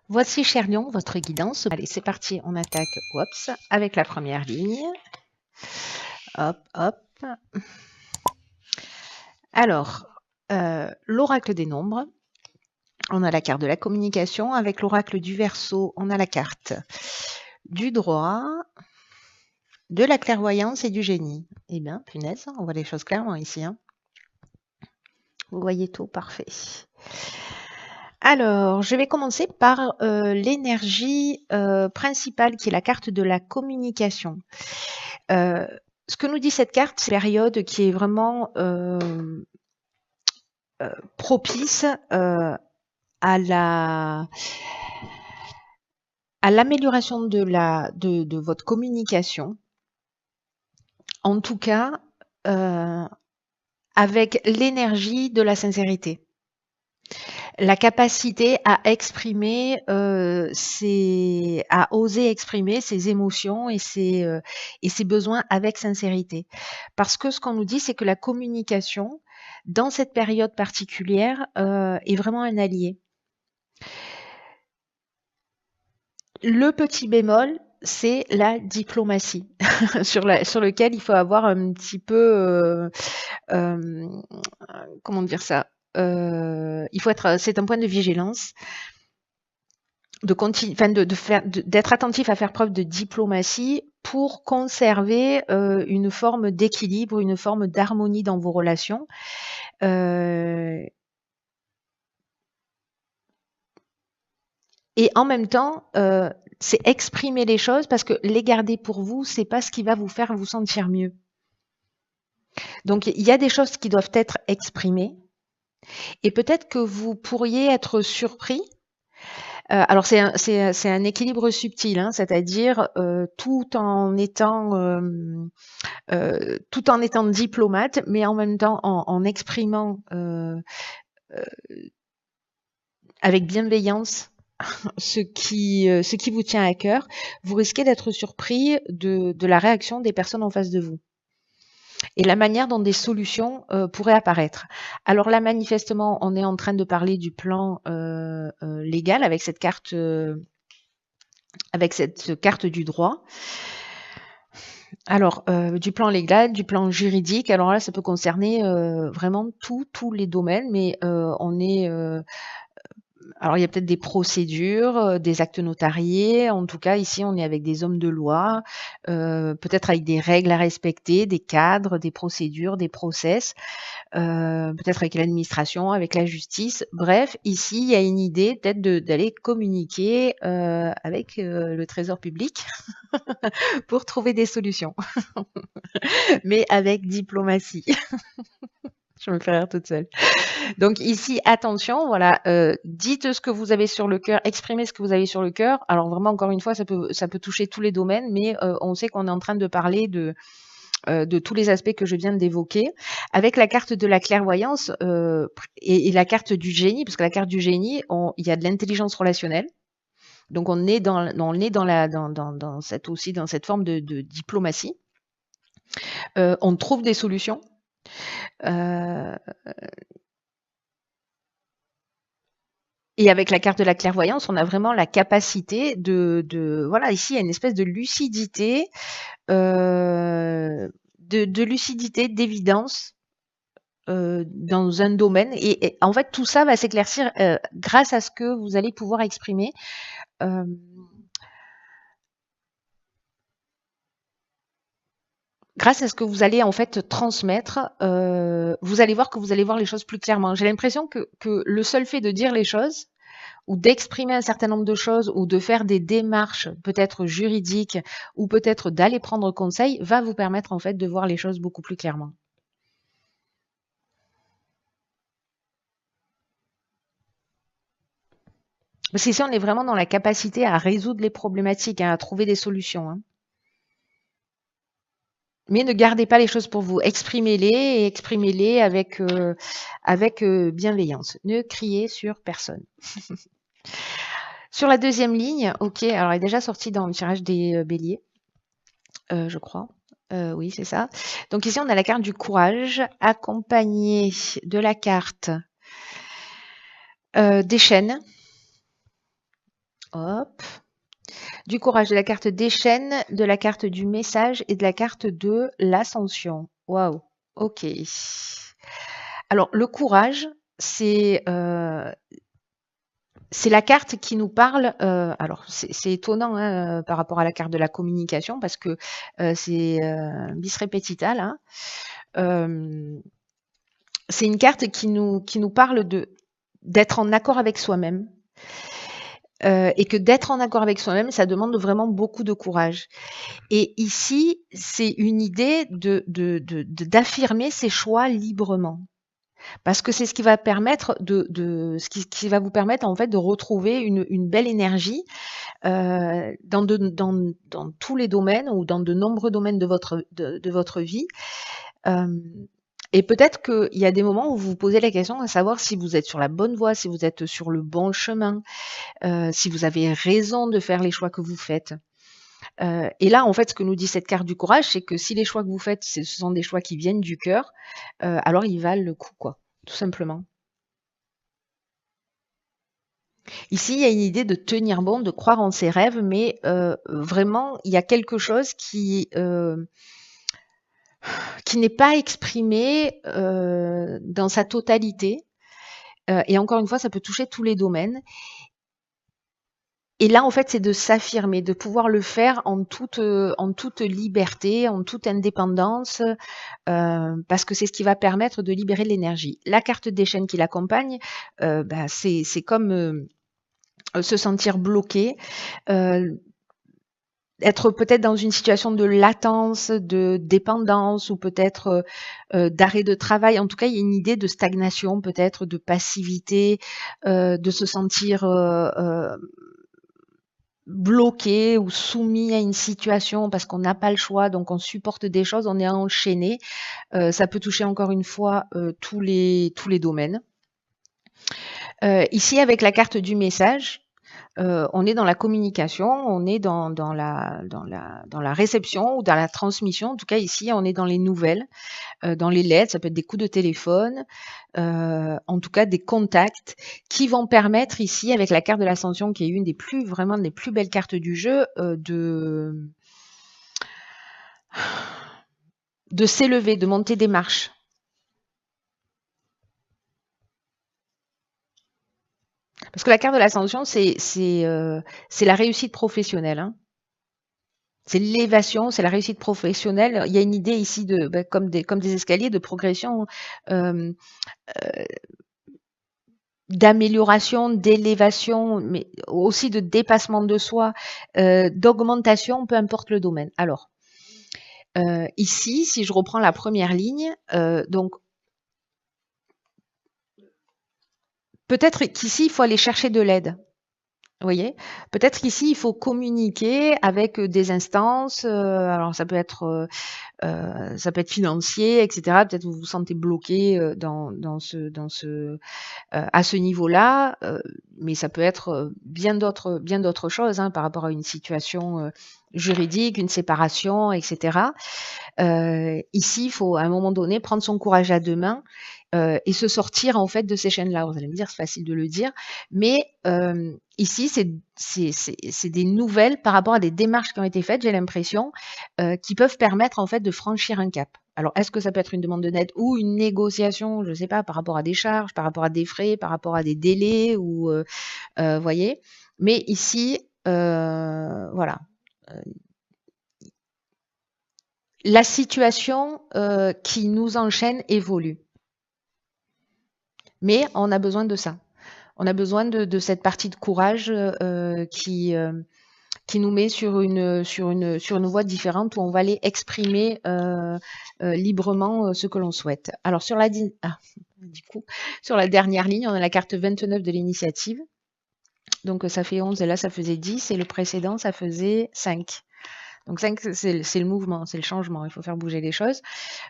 Voici, cher lion, votre guidance. Allez, c'est parti, on attaque oups, avec la première ligne. Hop, hop. Alors, l'oracle des nombres. On a la carte de la communication. Avec l'oracle du Verseau, on a la carte du droit, de la clairvoyance et du génie. Eh bien, punaise, on voit les choses clairement ici. Hein. Vous voyez tout, parfait. Alors, je vais commencer par l'énergie principale qui est la carte de la communication. Ce que nous dit cette carte, c'est une période qui est vraiment propice à l'amélioration de votre communication. En tout cas, avec l'énergie de la sincérité. La capacité à exprimer, à oser exprimer ses émotions et ses besoins avec sincérité. Parce que ce qu'on nous dit, c'est que la communication, dans cette période particulière, est vraiment un allié. Le petit bémol, c'est la diplomatie, sur lequel il faut avoir un petit peu, comment dire ça, il faut être, c'est un point de vigilance, d'être attentif à faire preuve de diplomatie pour conserver une forme d'équilibre, une forme d'harmonie dans vos relations. Et en même temps, c'est exprimer les choses parce que les garder pour vous, c'est pas ce qui va vous faire vous sentir mieux. Donc il y a des choses qui doivent être exprimées et peut-être que vous pourriez être surpris. Alors c'est un équilibre subtil, hein, c'est-à-dire tout en étant diplomate, mais en même temps en exprimant avec bienveillance ce qui vous tient à cœur, vous risquez d'être surpris de la réaction des personnes en face de vous et la manière dont des solutions pourraient apparaître. Alors là, manifestement, on est en train de parler du plan légal avec cette carte du droit. Alors, du plan légal, du plan juridique, alors là, ça peut concerner vraiment tous les domaines, mais on est alors il y a peut-être des procédures, des actes notariés. En tout cas, ici, on est avec des hommes de loi, peut-être avec des règles à respecter, des cadres, des procédures, des process, peut-être avec l'administration, avec la justice. Bref, ici, il y a une idée peut-être d'aller communiquer avec le trésor public pour trouver des solutions, mais avec diplomatie. Je me fais rire toute seule. Donc ici, attention, voilà, dites ce que vous avez sur le cœur, exprimez ce que vous avez sur le cœur. Alors vraiment, encore une fois, ça peut toucher tous les domaines, mais on sait qu'on est en train de parler de tous les aspects que je viens d'évoquer. Avec la carte de la clairvoyance et la carte du génie, parce que la carte du génie, il y a de l'intelligence relationnelle. Donc on est dans cette forme de diplomatie. On trouve des solutions. Et avec la carte de la clairvoyance, on a vraiment la capacité voilà, ici, il y a une espèce de lucidité, d'évidence dans un domaine. Et en fait, tout ça va s'éclaircir grâce à ce que vous allez pouvoir exprimer. Grâce à ce que vous allez en fait transmettre, vous allez voir que vous allez voir les choses plus clairement. J'ai l'impression que le seul fait de dire les choses ou d'exprimer un certain nombre de choses ou de faire des démarches peut-être juridiques ou peut-être d'aller prendre conseil va vous permettre en fait de voir les choses beaucoup plus clairement. Parce qu'ici, on est vraiment dans la capacité à résoudre les problématiques, hein, à trouver des solutions. Hein. Mais ne gardez pas les choses pour vous. Exprimez-les et exprimez-les avec bienveillance. Ne criez sur personne. Sur la deuxième ligne, ok, alors elle est déjà sortie dans le tirage des béliers, je crois. Oui, c'est ça. Donc ici, on a la carte du courage, accompagnée de la carte des chaînes. Hop. Du courage, de la carte des chaînes, de la carte du message et de la carte de l'ascension. Waouh. Ok. Alors, le courage, c'est la carte qui nous parle. Alors, c'est étonnant hein, par rapport à la carte de la communication parce que c'est bis repetita là. C'est une carte qui nous parle d'être en accord avec soi-même. Et que d'être en accord avec soi-même, ça demande vraiment beaucoup de courage. Et ici, c'est une idée d'affirmer ses choix librement. Parce que c'est ce qui va permettre ce qui va vous permettre en fait de retrouver une belle énergie dans tous les domaines ou dans de nombreux domaines de votre vie. Et peut-être qu'il y a des moments où vous vous posez la question à savoir si vous êtes sur la bonne voie, si vous êtes sur le bon chemin, si vous avez raison de faire les choix que vous faites. Et là, en fait, ce que nous dit cette carte du courage, c'est que si les choix que vous faites, ce sont des choix qui viennent du cœur, alors ils valent le coup, quoi, tout simplement. Ici, il y a une idée de tenir bon, de croire en ses rêves, mais vraiment, il y a quelque chose qui n'est pas exprimé dans sa totalité. Et encore une fois, ça peut toucher tous les domaines. Et là, en fait, c'est de s'affirmer, de pouvoir le faire en toute liberté, en toute indépendance, parce que c'est ce qui va permettre de libérer de l'énergie. La carte des chaînes qui l'accompagne, c'est comme se sentir bloqué, être peut-être dans une situation de latence, de dépendance ou peut-être d'arrêt de travail. En tout cas, il y a une idée de stagnation, peut-être de passivité, de se sentir bloqué ou soumis à une situation parce qu'on n'a pas le choix, donc on supporte des choses, on est enchaîné. Ça peut toucher encore une fois tous les domaines. Ici, avec la carte du message, on est dans la communication, on est dans la réception ou dans la transmission. En tout cas, ici, on est dans les nouvelles, dans les lettres, ça peut être des coups de téléphone, en tout cas des contacts qui vont permettre ici, avec la carte de l'ascension, qui est une des plus belles cartes du jeu, de s'élever, de monter des marches. Parce que la carte de l'ascension, c'est la réussite professionnelle. Hein. C'est l'élévation, c'est la réussite professionnelle. Il y a une idée ici comme des escaliers de progression, d'amélioration, d'élévation, mais aussi de dépassement de soi, d'augmentation, peu importe le domaine. Alors, ici, si je reprends la première ligne, donc peut-être qu'ici, il faut aller chercher de l'aide. Vous voyez? Peut-être qu'ici, il faut communiquer avec des instances. Alors, ça peut être financier, etc. Peut-être vous vous sentez bloqué à ce niveau-là, mais ça peut être bien d'autres choses hein, par rapport à une situation juridique, une séparation, etc. Ici, il faut à un moment donné prendre son courage à deux mains et se sortir en fait de ces chaînes-là. Vous allez me dire, c'est facile de le dire, mais ici, c'est des nouvelles par rapport à des démarches qui ont été faites, j'ai l'impression, qui peuvent permettre en fait de franchir un cap. Alors, est-ce que ça peut être une demande de aide ou une négociation, je ne sais pas, par rapport à des charges, par rapport à des frais, par rapport à des délais, ou voyez. Mais ici, voilà. La situation qui nous enchaîne évolue. Mais on a besoin de ça. On a besoin de cette partie de courage qui nous met sur une voie différente où on va aller exprimer librement ce que l'on souhaite. Alors sur la dernière ligne, on a la carte 29 de l'initiative. Donc ça fait 11 et là ça faisait 10 et le précédent ça faisait 5. Donc 5 c'est le mouvement, c'est le changement, il faut faire bouger les choses.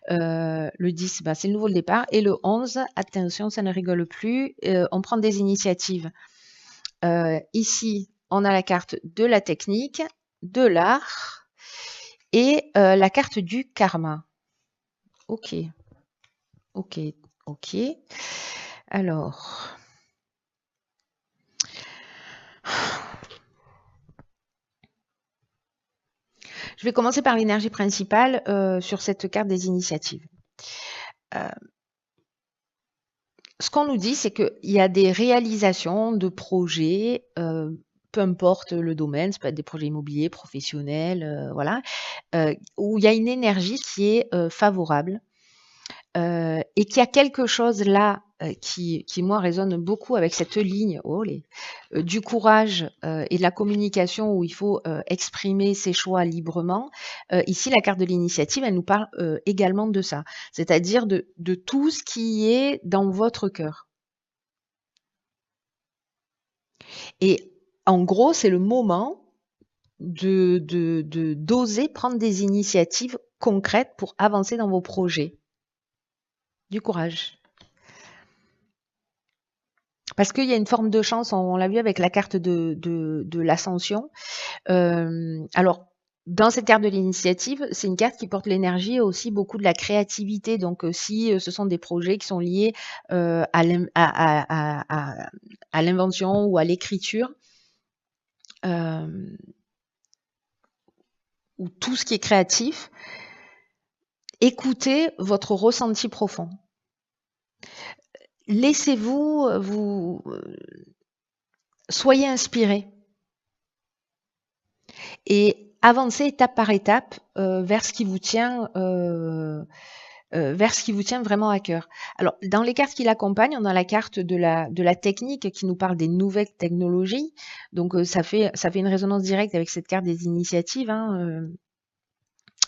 Le 10, c'est le nouveau départ. Et le 11, attention, ça ne rigole plus, on prend des initiatives. Ici, on a la carte de la technique, de l'art et la carte du karma. Ok. Alors, Je vais commencer par l'énergie principale sur cette carte des initiatives. Ce qu'on nous dit, c'est qu'il y a des réalisations de projets, peu importe le domaine, ça peut être des projets immobiliers, professionnels, voilà, où il y a une énergie qui est favorable et qu'il y a quelque chose là qui moi résonne beaucoup avec cette ligne du courage et de la communication où il faut exprimer ses choix librement. Ici, la carte de l'initiative, elle nous parle également de ça, c'est-à-dire de tout ce qui est dans votre cœur. Et en gros, c'est le moment d'oser prendre des initiatives concrètes pour avancer dans vos projets. Du courage. Parce qu'il y a une forme de chance, on l'a vu avec la carte de l'ascension. Alors, dans cette carte de l'initiative, c'est une carte qui porte l'énergie et aussi beaucoup de la créativité. Donc, si ce sont des projets qui sont liés à l'invention ou à l'écriture, ou tout ce qui est créatif, écoutez votre ressenti profond. Laissez-vous soyez inspiré et avancez étape par étape vers ce qui vous tient vraiment à cœur. Alors, dans les cartes qui l'accompagnent, on a la carte de la technique qui nous parle des nouvelles technologies. Donc, ça fait une résonance directe avec cette carte des initiatives,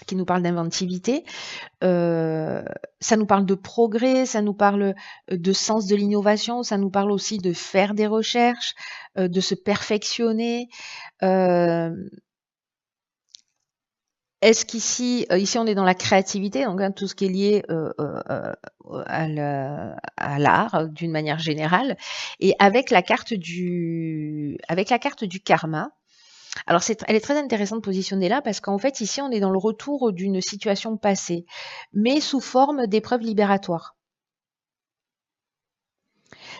qui nous parle d'inventivité. Ça nous parle de progrès, ça nous parle de sens de l'innovation, ça nous parle aussi de faire des recherches, de se perfectionner. Est-ce qu'ici, ici on est dans la créativité, donc tout ce qui est lié à l'art d'une manière générale, et avec la carte du karma. Alors elle est très intéressante positionnée là parce qu'en fait ici on est dans le retour d'une situation passée, mais sous forme d'épreuve libératoire.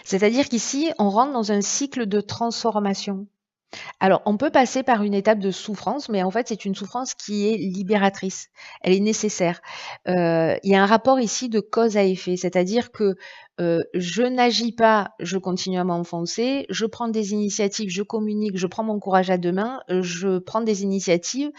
C'est-à-dire qu'ici on rentre dans un cycle de transformation. Alors, on peut passer par une étape de souffrance, mais en fait, c'est une souffrance qui est libératrice. Elle est nécessaire. Il y a un rapport ici de cause à effet, c'est-à-dire que je n'agis pas, je continue à m'enfoncer, je prends des initiatives, je communique, je prends mon courage à deux mains, je prends des initiatives,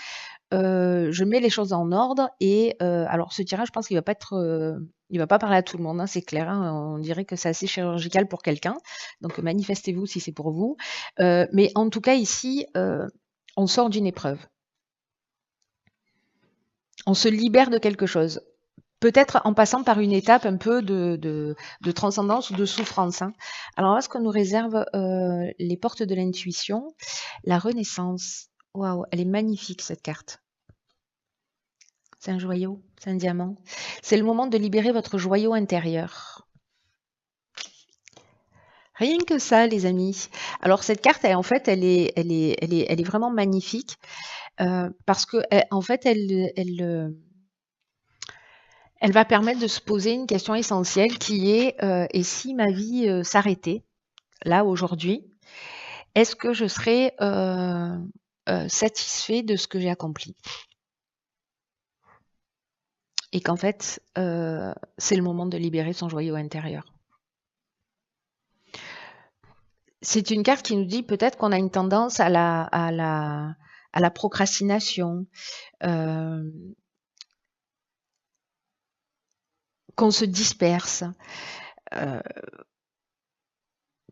je mets les choses en ordre et alors ce tirage, je pense qu'il va pas être, il va pas parler à tout le monde, c'est clair. On dirait que c'est assez chirurgical pour quelqu'un. Donc manifestez-vous si c'est pour vous. Mais en tout cas ici, on sort d'une épreuve. On se libère de quelque chose. Peut-être en passant par une étape un peu de transcendance ou de souffrance. Alors là, ce que nous réserve les portes de l'intuition, la renaissance. Waouh, elle est magnifique cette carte. C'est un joyau, c'est un diamant. C'est le moment de libérer votre joyau intérieur. Rien que ça, les amis. Alors cette carte, en fait, elle est vraiment magnifique parce que en fait, elle va permettre de se poser une question essentielle qui est et si ma vie s'arrêtait là aujourd'hui, est-ce que je serais satisfait de ce que j'ai accompli? Et qu'en fait, c'est le moment de libérer son joyau intérieur. C'est une carte qui nous dit peut-être qu'on a une tendance à la procrastination, qu'on se disperse,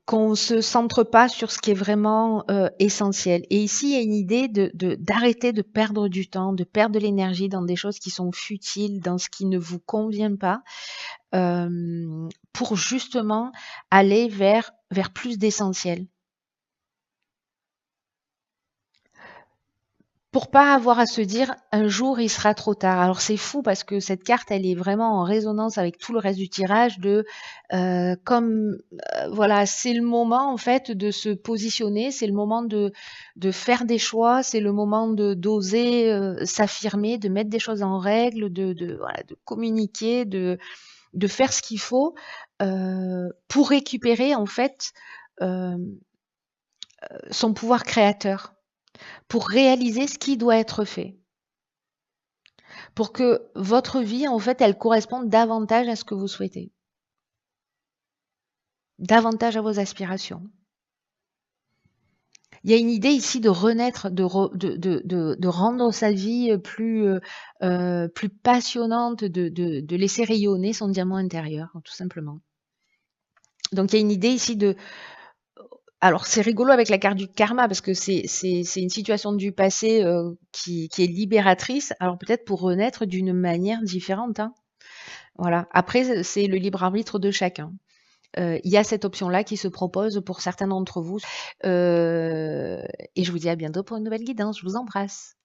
qu'on ne se centre pas sur ce qui est vraiment essentiel. Et ici, il y a une idée d'arrêter de perdre du temps, de perdre de l'énergie dans des choses qui sont futiles, dans ce qui ne vous convient pas, pour justement aller vers plus d'essentiel. Pour pas avoir à se dire un jour il sera trop tard. Alors c'est fou parce que cette carte elle est vraiment en résonance avec tout le reste du tirage voilà, c'est le moment en fait de se positionner, c'est le moment de faire des choix, c'est le moment d'oser s'affirmer, de mettre des choses en règle, de communiquer, de faire ce qu'il faut pour récupérer en fait son pouvoir créateur, pour réaliser ce qui doit être fait. pour que votre vie, en fait, elle corresponde davantage à ce que vous souhaitez, davantage à vos aspirations. Il y a une idée ici de renaître, de rendre sa vie plus passionnante, de laisser rayonner son diamant intérieur, tout simplement. Donc il y a une idée ici de... Alors c'est rigolo avec la carte du karma parce que c'est une situation du passé qui est libératrice. Alors peut-être pour renaître d'une manière différente, hein. Voilà. Après c'est le libre arbitre de chacun. Il y a cette option-là qui se propose pour certains d'entre vous. Et je vous dis à bientôt pour une nouvelle guidance. Je vous embrasse.